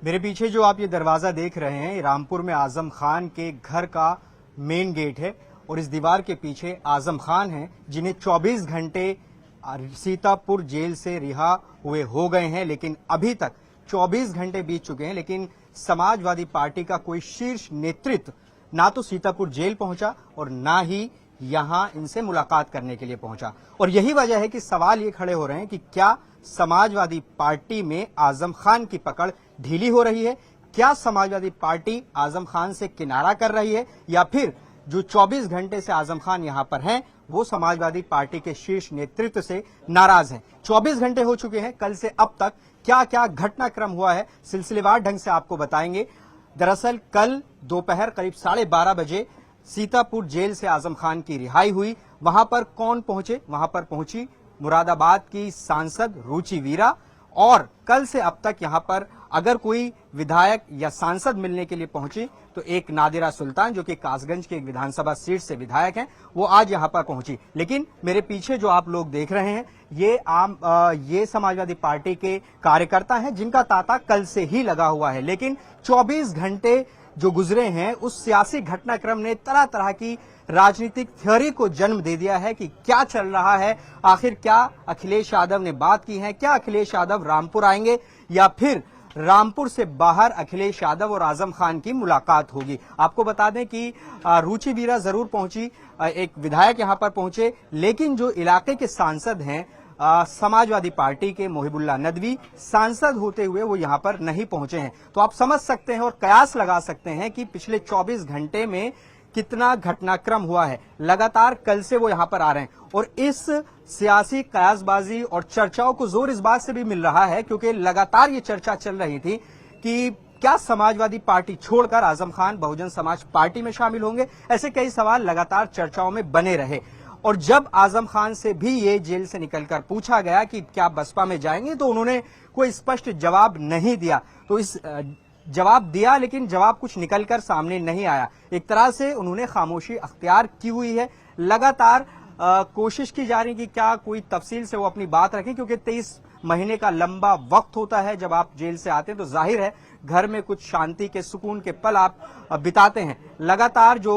मेरे पीछे जो आप ये दरवाजा देख रहे हैं, रामपुर में आजम खान के घर का मेन गेट है और इस दीवार के पीछे आजम खान हैं, जिन्हें 24 घंटे सीतापुर जेल से रिहा हुए हो गए हैं, लेकिन अभी तक 24 घंटे बीत चुके हैं, लेकिन समाजवादी पार्टी का कोई शीर्ष नेतृत्व ना तो सीतापुर जेल पहुंचा और ना ही यहां इनसे मुलाकात करने के लिए पहुंचा। और यही वजह है कि सवाल ये खड़े हो रहे हैं कि क्या समाजवादी पार्टी में आजम खान की पकड़ ढीली हो रही है? क्या समाजवादी पार्टी आजम खान से किनारा कर रही है, या फिर जो 24 घंटे से आजम खान यहां पर हैं वो समाजवादी पार्टी के शीर्ष नेतृत्व से नाराज हैं? 24 घंटे हो चुके हैं, कल से अब तक क्या क्या घटनाक्रम हुआ है सिलसिलेवार ढंग से आपको बताएंगे। दरअसल कल दोपहर करीब 12:30 बजे सीतापुर जेल से आजम खान की रिहाई हुई। वहां पर कौन पहुंचे? वहां पर पहुंची मुरादाबाद की सांसद रुचि वीरा, और कल से अब तक यहां पर अगर कोई विधायक या सांसद मिलने के लिए पहुंची तो एक नादिरा सुल्तान, जो कि कासगंज के एक विधानसभा सीट से विधायक हैं, वो आज यहां पर पहुंची। लेकिन मेरे पीछे जो आप लोग देख रहे हैं ये समाजवादी पार्टी के कार्यकर्ता हैं, जिनका तांता कल से ही लगा हुआ है। लेकिन 24 घंटे जो गुजरे हैं उस सियासी घटनाक्रम ने तरह तरह की राजनीतिक थ्योरी को जन्म दे दिया है कि क्या चल रहा है, आखिर क्या अखिलेश यादव ने बात की है, क्या अखिलेश यादव रामपुर आएंगे या फिर रामपुर से बाहर अखिलेश यादव और आजम खान की मुलाकात होगी। आपको बता दें कि रुचि वीरा जरूर पहुंची, एक विधायक यहां पर पहुंचे, लेकिन जो इलाके के सांसद हैं समाजवादी पार्टी के मोहिबुल्लाह नदवी, सांसद होते हुए वो यहां पर नहीं पहुंचे हैं। तो आप समझ सकते हैं और कयास लगा सकते हैं कि पिछले 24 घंटे में कितना घटनाक्रम हुआ है। लगातार कल से वो यहां पर आ रहे हैं और इस सियासी कयासबाजी और चर्चाओं को जोर इस बात से भी मिल रहा है क्योंकि लगातार ये चर्चा चल रही थी कि क्या समाजवादी पार्टी छोड़कर आजम खान बहुजन समाज पार्टी में शामिल होंगे। ऐसे कई सवाल लगातार चर्चाओं में बने रहे और जब आजम खान से भी ये जेल से निकलकर पूछा गया कि क्या बसपा में जाएंगे तो उन्होंने कोई स्पष्ट जवाब नहीं दिया। तो इस जवाब दिया लेकिन जवाब कुछ निकलकर सामने नहीं आया। एक तरह से उन्होंने खामोशी अख्तियार की हुई है। लगातार कोशिश की जा रही कि क्या कोई तफसील से वो अपनी बात रखें, क्योंकि 23 महीने का लंबा वक्त होता है जब आप जेल से आते हैं, तो जाहिर है घर में कुछ शांति के सुकून के पल आप बिताते हैं। लगातार जो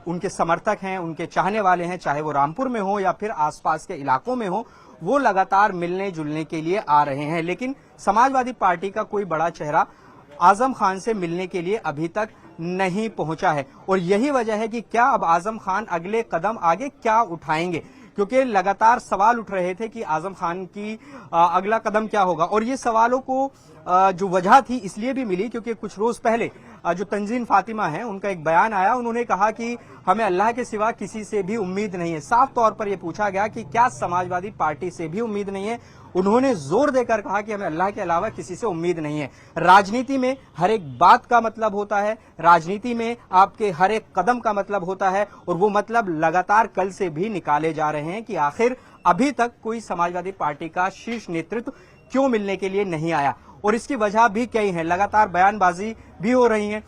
उनके समर्थक हैं, उनके चाहने वाले हैं, चाहे वो रामपुर में हो या फिर आसपास के इलाकों में हो, वो लगातार मिलने जुलने के लिए आ रहे हैं। लेकिन समाजवादी पार्टी का कोई बड़ा चेहरा आजम खान से मिलने के लिए अभी तक नहीं पहुंचा है और यही वजह है कि क्या अब आजम खान अगले कदम आगे क्या उठाएंगे, क्योंकि लगातार सवाल उठ रहे थे कि आजम खान की अगला कदम क्या होगा। और ये सवालों को जो वजह थी इसलिए भी मिली क्योंकि कुछ रोज पहले जो तंजीन फातिमा है उनका एक बयान आया। उन्होंने कहा कि हमें अल्लाह के सिवा किसी से भी उम्मीद नहीं है। साफ तौर पर यह पूछा गया कि क्या समाजवादी पार्टी से भी उम्मीद नहीं है। उन्होंने जोर देकर कहा कि हमें अल्लाह के अलावा किसी से उम्मीद नहीं है। राजनीति में हर एक बात का मतलब होता है, राजनीति में आपके हर एक कदम का मतलब होता है और वो मतलब लगातार कल से भी निकाले जा रहे हैं कि आखिर अभी तक कोई समाजवादी पार्टी का शीर्ष नेतृत्व क्यों मिलने के लिए नहीं आया। और इसकी वजह भी कई है, लगातार बयानबाजी भी हो रही है।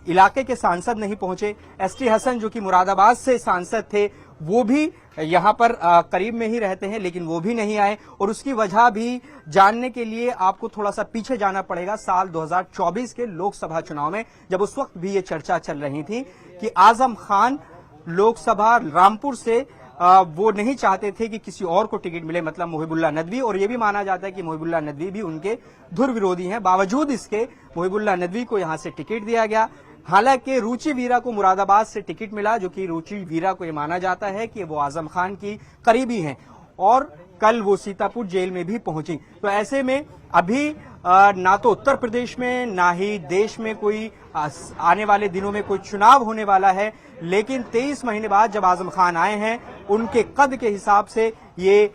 इलाके के सांसद नहीं पहुंचे। एसटी हसन जो कि मुरादाबाद से सांसद थे वो भी यहां पर करीब में ही रहते हैं, लेकिन वो भी नहीं आए और उसकी वजह भी जानने के लिए आपको थोड़ा सा पीछे जाना पड़ेगा। साल 2024 के लोकसभा चुनाव में जब उस वक्त भी ये चर्चा चल रही थी कि आजम खान लोकसभा रामपुर से वो नहीं चाहते थे कि किसी और को टिकट मिले, मतलब मोहिबुल्लाह नदवी, और ये भी माना जाता है कि मोहिबुल्लाह नदवी भी उनके धुर विरोधी हैं। बावजूद इसके मोहिबुल्लाह नदवी को यहां से टिकट दिया गया। हालांकि रुचि वीरा को मुरादाबाद से टिकट मिला, जो कि रुचि वीरा को यह माना जाता है कि वो आजम खान की करीबी हैं और कल वो सीतापुर जेल में भी पहुंची। तो ऐसे में अभी ना तो उत्तर प्रदेश में ना ही देश में कोई आने वाले दिनों में कोई चुनाव होने वाला है, लेकिन 23 महीने बाद जब आजम खान आए हैं उनके कद के हिसाब से ये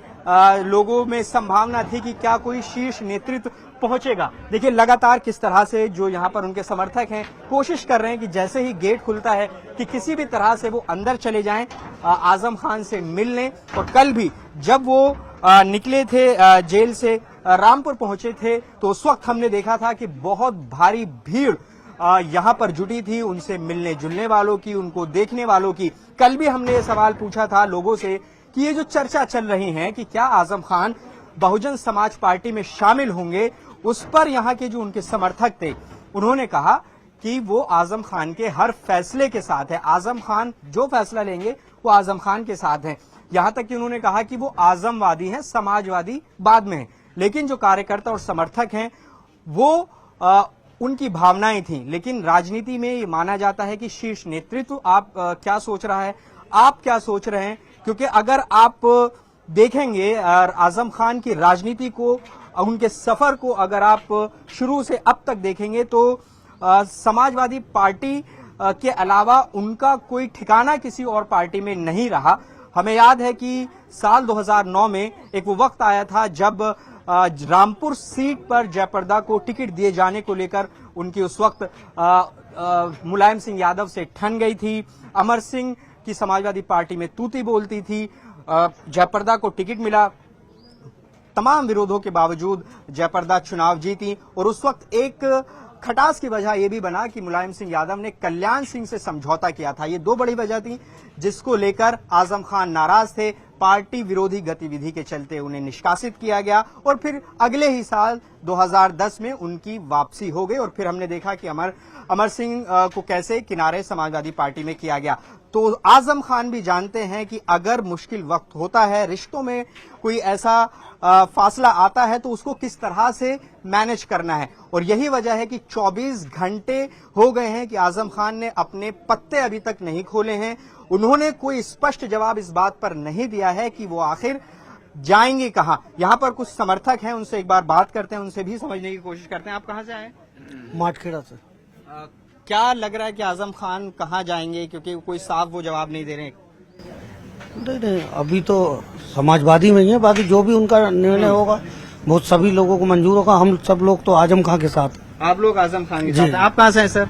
लोगों में संभावना थी कि क्या कोई शीर्ष नेतृत्व पहुंचेगा। देखिए लगातार किस तरह से जो यहां पर उनके समर्थक हैं कोशिश कर रहे हैं कि जैसे ही गेट खुलता है कि किसी भी तरह से वो अंदर चले जाएं, आजम खान से मिल लें। और कल भी जब वो निकले थे जेल से, रामपुर पहुंचे थे, तो उस वक्त हमने देखा था कि बहुत भारी भीड़ यहां पर जुटी थी, उनसे मिलने जुलने वालों की, उनको देखने वालों की। कल भी हमने ये सवाल पूछा था लोगों से कि ये जो चर्चा चल रही है कि क्या आजम खान बहुजन समाज पार्टी में शामिल होंगे, उस पर यहाँ के जो उनके समर्थक थे उन्होंने कहा कि वो आजम खान के हर फैसले के साथ है। आजम खान जो फैसला लेंगे वो आजम खान के साथ है। यहां तक कि उन्होंने कहा कि वो आजमवादी हैं, समाजवादी बाद में है, लेकिन जो कार्यकर्ता और समर्थक हैं वो उनकी भावनाएं थी। लेकिन राजनीति में ये माना जाता है कि शीर्ष नेतृत्व आप क्या सोच रहा है, आप क्या सोच रहे हैं, क्योंकि अगर आप देखेंगे आजम खान की राजनीति को, उनके सफर को अगर आप शुरू से अब तक देखेंगे तो समाजवादी पार्टी के अलावा उनका कोई ठिकाना किसी और पार्टी में नहीं रहा। हमें याद है कि साल 2009 में एक वो वक्त आया था जब रामपुर सीट पर जयप्रदा को टिकट दिए जाने को लेकर उनकी उस वक्त मुलायम सिंह यादव से ठन गई थी। अमर सिंह की समाजवादी पार्टी में तूती बोलती थी। जयप्रदा को टिकट मिला, तमाम विरोधों के बावजूद जयप्रदा चुनाव जीती और उस वक्त एक खटास की वजह यह भी बना कि मुलायम सिंह यादव ने कल्याण सिंह से समझौता किया था। ये दो बड़ी वजह थी जिसको लेकर आजम खान नाराज थे। पार्टी विरोधी गतिविधि के चलते उन्हें निष्कासित किया गया और फिर अगले ही साल 2010 में उनकी वापसी हो गई और फिर हमने देखा कि अमर सिंह को कैसे किनारे समाजवादी पार्टी में किया गया। तो आजम खान भी जानते हैं कि अगर मुश्किल वक्त होता है, रिश्तों में कोई ऐसा फासला आता है तो उसको किस तरह से मैनेज करना है। और यही वजह है कि 24 घंटे हो गए हैं कि आजम खान ने अपने पत्ते अभी तक नहीं खोले हैं। उन्होंने कोई स्पष्ट जवाब इस बात पर नहीं दिया है कि वो आखिर जाएंगे कहां। यहां पर कुछ समर्थक हैं, उनसे एक बार बात करते हैं, उनसे भी समझने की कोशिश करते हैं। आप कहां से आए? माटखेड़ा से। क्या लग रहा है कि आजम खान कहां जाएंगे, क्योंकि कोई साफ वो जवाब नहीं दे रहे हैं? नहीं, अभी तो समाजवादी में ही है, बाकी जो भी उनका निर्णय होगा बहुत सभी लोगों को मंजूर होगा। हम सब लोग तो आजम खान के साथ। आप लोग आजम खान के साथ हैं। आप कहां से हैं सर?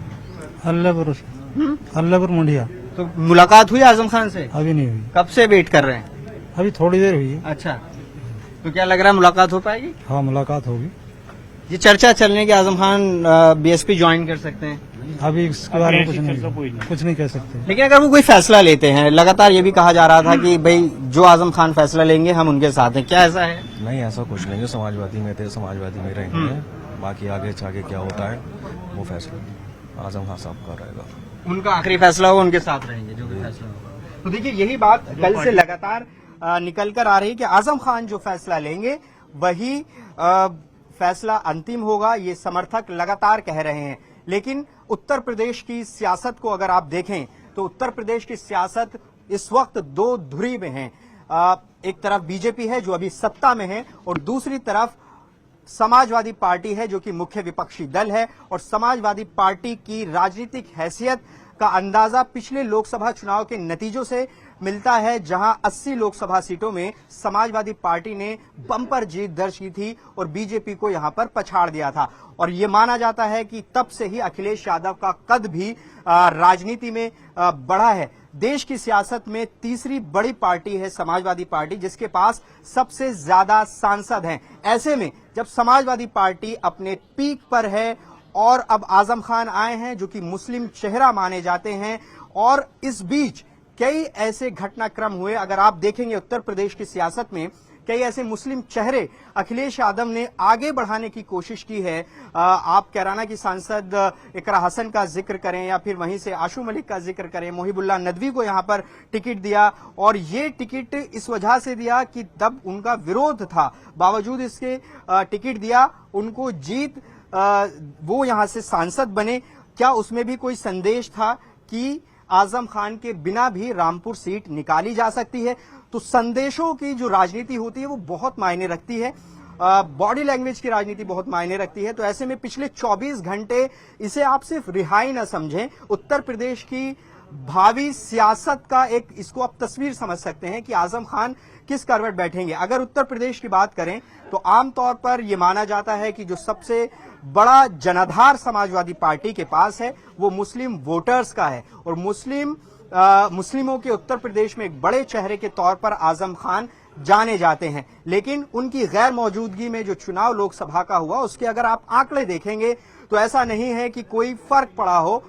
अल्लाहपुर मुंडिया। तो मुलाकात हुई आजम खान से? अभी नहीं हुई, कब से वेट कर रहे हैं? अभी थोड़ी देर हुई है। अच्छा, तो क्या लग रहा है मुलाकात हो पाएगी? हाँ, मुलाकात होगी। ये चर्चा चलने की आजम खान बीएसपी ज्वाइन कर सकते हैं। अभी इसके बारे में कुछ नहीं कह सकते। लेकिन अगर वो कोई फैसला लेते हैं, लगातार ये भी कहा जा रहा था कि भाई जो आजम खान फैसला लेंगे हम उनके साथ हैं, क्या ऐसा है? नहीं, ऐसा कुछ नहीं है। समाजवादी में थे, समाजवादी में रहेंगे। बाकी आगे चागे क्या होता है वो फैसला आजम खान साहब का रहेगा। उनका आखिरी फैसला होगा, उनके साथ रहेंगे जो भी फैसला होगा। तो देखिए यही बात कल से लगातार निकल कर आ रही कि आजम खान जो फैसला लेंगे वही फैसला अंतिम होगा, ये समर्थक लगातार कह रहे हैं। लेकिन उत्तर प्रदेश की सियासत को अगर आप देखें तो उत्तर प्रदेश की सियासत इस वक्त दो धुरी में है। एक तरफ बीजेपी है जो अभी सत्ता में है और दूसरी तरफ समाजवादी पार्टी है जो कि मुख्य विपक्षी दल है। और समाजवादी पार्टी की राजनीतिक हैसियत का अंदाजा पिछले लोकसभा चुनाव के नतीजों से मिलता है, जहां 80 लोकसभा सीटों में समाजवादी पार्टी ने बम्पर जीत दर्ज की थी और बीजेपी को यहां पर पछाड़ दिया था। और यह माना जाता है कि तब से ही अखिलेश यादव का कद भी राजनीति में बढ़ा है। देश की सियासत में तीसरी बड़ी पार्टी है समाजवादी पार्टी, जिसके पास सबसे ज्यादा सांसद हैं। ऐसे में जब समाजवादी पार्टी अपने पीक पर है और अब आजम खान आए हैं जो कि मुस्लिम चेहरा माने जाते हैं, और इस बीच कई ऐसे घटनाक्रम हुए, अगर आप देखेंगे उत्तर प्रदेश की सियासत में कई ऐसे मुस्लिम चेहरे अखिलेश यादव ने आगे बढ़ाने की कोशिश की है। आप कैराना की सांसद इकरा हसन का जिक्र करें या फिर वहीं से आशू मलिक का जिक्र करें, मोहिबुल्लाह नदवी को यहां पर टिकट दिया और ये टिकट इस वजह से दिया कि तब उनका विरोध था, बावजूद इसके टिकट दिया, उनको जीत, वो यहां से सांसद बने। क्या उसमें भी कोई संदेश था कि आजम खान के बिना भी रामपुर सीट निकाली जा सकती है? तो संदेशों की जो राजनीति होती है वो बहुत मायने रखती है, बॉडी लैंग्वेज की राजनीति बहुत मायने रखती है। तो ऐसे में पिछले 24 घंटे इसे आप सिर्फ रिहाई न समझें, उत्तर प्रदेश की भावी सियासत का एक इसको आप तस्वीर समझ सकते हैं कि आजम खान किस करवट बैठेंगे। अगर उत्तर प्रदेश की बात करें तो आमतौर पर यह माना जाता है कि जो सबसे बड़ा जनाधार समाजवादी पार्टी के पास है वो मुस्लिम वोटर्स का है और मुस्लिमों के उत्तर प्रदेश में एक बड़े चेहरे के तौर पर आजम खान जाने जाते हैं। लेकिन उनकी गैर मौजूदगी में जो चुनाव लोकसभा का हुआ उसके अगर आप आंकड़े देखेंगे तो ऐसा नहीं है कि कोई फर्क पड़ा हो।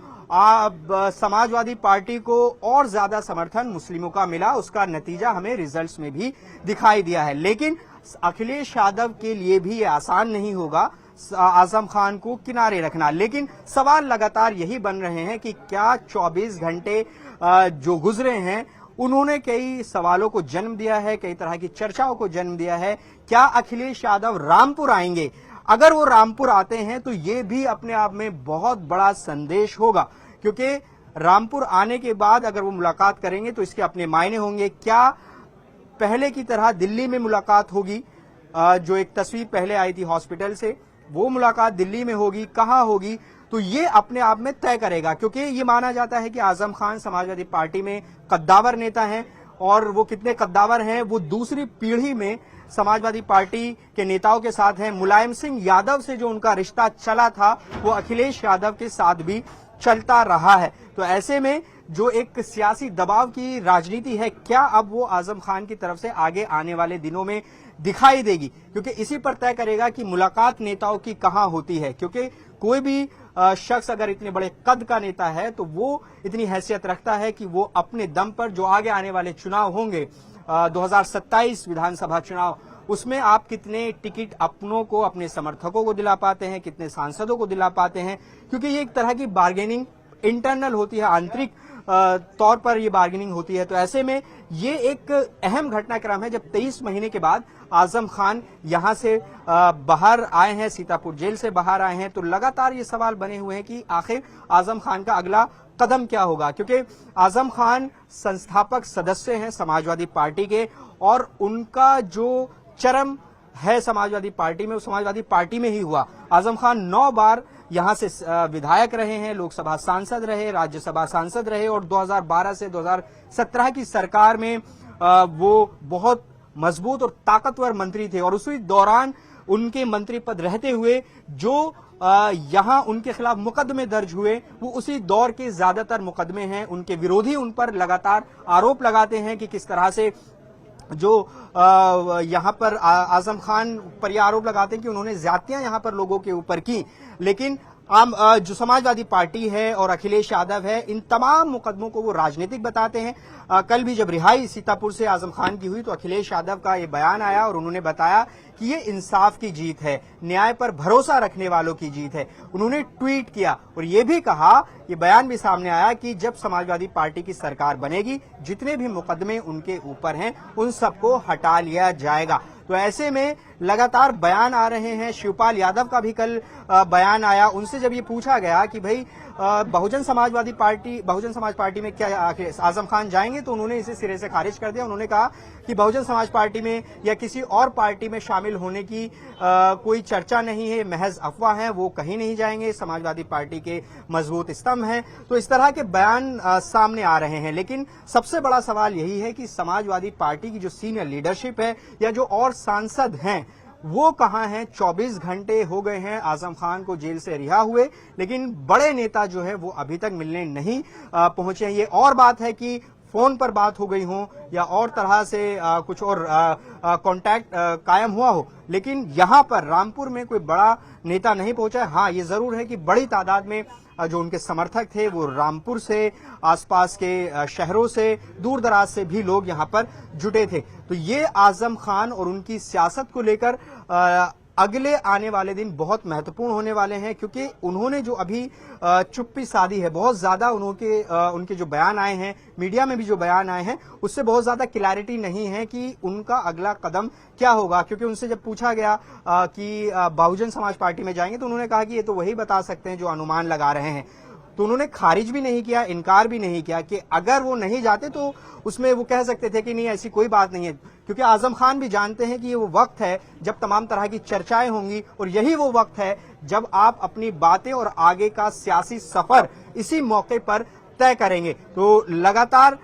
समाजवादी पार्टी को और ज्यादा समर्थन मुस्लिमों का मिला, उसका नतीजा हमें रिजल्ट्स में भी दिखाई दिया है। लेकिन अखिलेश यादव के लिए भी ये आसान नहीं होगा आजम खान को किनारे रखना। लेकिन सवाल लगातार यही बन रहे हैं कि क्या 24 घंटे जो गुजरे हैं उन्होंने कई सवालों को जन्म दिया है, कई तरह की चर्चाओं को जन्म दिया है। क्या अखिलेश यादव रामपुर आएंगे? अगर वो रामपुर आते हैं तो ये भी अपने आप में बहुत बड़ा संदेश होगा, क्योंकि रामपुर आने के बाद अगर वो मुलाकात करेंगे तो इसके अपने मायने होंगे। क्या पहले की तरह दिल्ली में मुलाकात होगी? जो एक तस्वीर पहले आई थी हॉस्पिटल से, वो मुलाकात दिल्ली में होगी, कहां होगी? तो ये अपने आप में तय करेगा, क्योंकि ये माना जाता है कि आजम खान समाजवादी पार्टी में कद्दावर नेता हैं, और वो कितने कद्दावर हैं वो दूसरी पीढ़ी में समाजवादी पार्टी के नेताओं के साथ हैं। मुलायम सिंह यादव से जो उनका रिश्ता चला था वो अखिलेश यादव के साथ भी चलता रहा है। तो ऐसे में जो एक सियासी दबाव की राजनीति है, क्या अब वो आजम खान की तरफ से आगे आने वाले दिनों में दिखाई देगी? क्योंकि इसी पर तय करेगा कि मुलाकात नेताओं की कहां होती है। क्योंकि कोई भी शख्स अगर इतने बड़े कद का नेता है तो वो इतनी हैसियत रखता है कि वो अपने दम पर जो आगे आने वाले चुनाव होंगे 2027 विधानसभा चुनाव, उसमें आप कितने टिकट अपनों को, अपने समर्थकों को दिला पाते हैं, कितने सांसदों को दिला पाते हैं। क्योंकि ये एक तरह की बार्गेनिंग इंटरनल होती है, आंतरिक तौर पर ये बार्गेनिंग होती है। तो ऐसे में ये एक अहम घटनाक्रम है जब 23 महीने के बाद आजम खान यहां से बाहर आए हैं, सीतापुर जेल से बाहर आए हैं। तो लगातार ये सवाल बने हुए हैं कि आखिर आजम खान का अगला कदम क्या होगा, क्योंकि आजम खान संस्थापक सदस्य हैं समाजवादी पार्टी के, और उनका जो चरम है समाजवादी पार्टी में, वो समाजवादी पार्टी में ही हुआ। आजम खान 9 बार यहां से विधायक रहे हैं, लोकसभा सांसद रहे, राज्यसभा सांसद रहे, और 2012 से 2017 की सरकार में वो बहुत मजबूत और ताकतवर मंत्री थे। और उसी दौरान उनके मंत्री पद रहते हुए जो यहां उनके खिलाफ मुकदमे दर्ज हुए, वो उसी दौर के ज्यादातर मुकदमे हैं। उनके विरोधी उन पर लगातार आरोप लगाते हैं कि किस तरह से जो यहां पर आजम खान पर यह आरोप लगाते हैं कि उन्होंने ज्यादतियां यहां पर लोगों के ऊपर की। लेकिन जो समाजवादी पार्टी है और अखिलेश यादव है, इन तमाम मुकदमों को वो राजनीतिक बताते हैं। कल भी जब रिहाई सीतापुर से आजम खान की हुई तो अखिलेश यादव का ये बयान आया और उन्होंने बताया कि ये इंसाफ की जीत है, न्याय पर भरोसा रखने वालों की जीत है। उन्होंने ट्वीट किया और ये भी कहा, ये बयान भी सामने आया कि जब समाजवादी पार्टी की सरकार बनेगी, जितने भी मुकदमे उनके ऊपर हैं उन सबको हटा लिया जाएगा। तो ऐसे में लगातार बयान आ रहे हैं। शिवपाल यादव का भी कल बयान आया। उनसे जब ये पूछा गया कि भाई बहुजन समाज पार्टी में क्या आजम खान जाएंगे, तो उन्होंने इसे सिरे से खारिज कर दिया। उन्होंने कहा कि बहुजन समाज पार्टी में या किसी और पार्टी में शामिल होने की कोई चर्चा नहीं है, महज अफवाह है, वो कहीं नहीं जाएंगे, समाजवादी पार्टी के मजबूत स्तंभ हैं। तो इस तरह के बयान सामने आ रहे हैं। लेकिन सबसे बड़ा सवाल यही है कि समाजवादी पार्टी की जो सीनियर लीडरशिप है या जो और सांसद हैं वो कहां हैं? 24 घंटे हो गए हैं आजम खान को जेल से रिहा हुए, लेकिन बड़े नेता जो है वो अभी तक मिलने नहीं पहुंचे। ये और बात है कि फोन पर बात हो गई हो या और तरह से कुछ और कांटेक्ट कायम हुआ हो, लेकिन यहां पर रामपुर में कोई बड़ा नेता नहीं पहुंचा है। हाँ, ये जरूर है कि बड़ी तादाद में जो उनके समर्थक थे वो रामपुर से, आसपास के शहरों से, दूर दराज से भी लोग यहां पर जुटे थे। तो ये आजम खान और उनकी सियासत को लेकर अगले आने वाले दिन बहुत महत्वपूर्ण होने वाले हैं, क्योंकि उन्होंने जो अभी चुप्पी साधी है, बहुत ज्यादा उनके जो बयान आए हैं, मीडिया में भी जो बयान आए हैं, उससे बहुत ज्यादा क्लैरिटी नहीं है कि उनका अगला कदम क्या होगा। क्योंकि उनसे जब पूछा गया कि बहुजन समाज पार्टी में जाएंगे, तो उन्होंने कहा कि ये तो वही बता सकते हैं जो अनुमान लगा रहे हैं। तो उन्होंने खारिज भी नहीं किया, इनकार भी नहीं किया कि अगर वो नहीं जाते तो उसमें वो कह सकते थे कि नहीं, ऐसी कोई बात नहीं है। क्योंकि आजम खान भी जानते हैं कि ये वो वक्त है जब तमाम तरह की चर्चाएं होंगी, और यही वो वक्त है जब आप अपनी बातें और आगे का सियासी सफर इसी मौके पर तय करेंगे। तो लगातार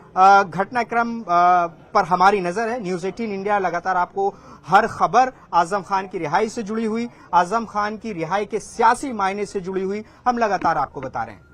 घटनाक्रम पर हमारी नजर है। न्यूज़ 18 इंडिया लगातार आपको हर खबर आजम खान की रिहाई से जुड़ी हुई, आजम खान की रिहाई के सियासी मायने से जुड़ी हुई हम लगातार आपको बता रहे हैं।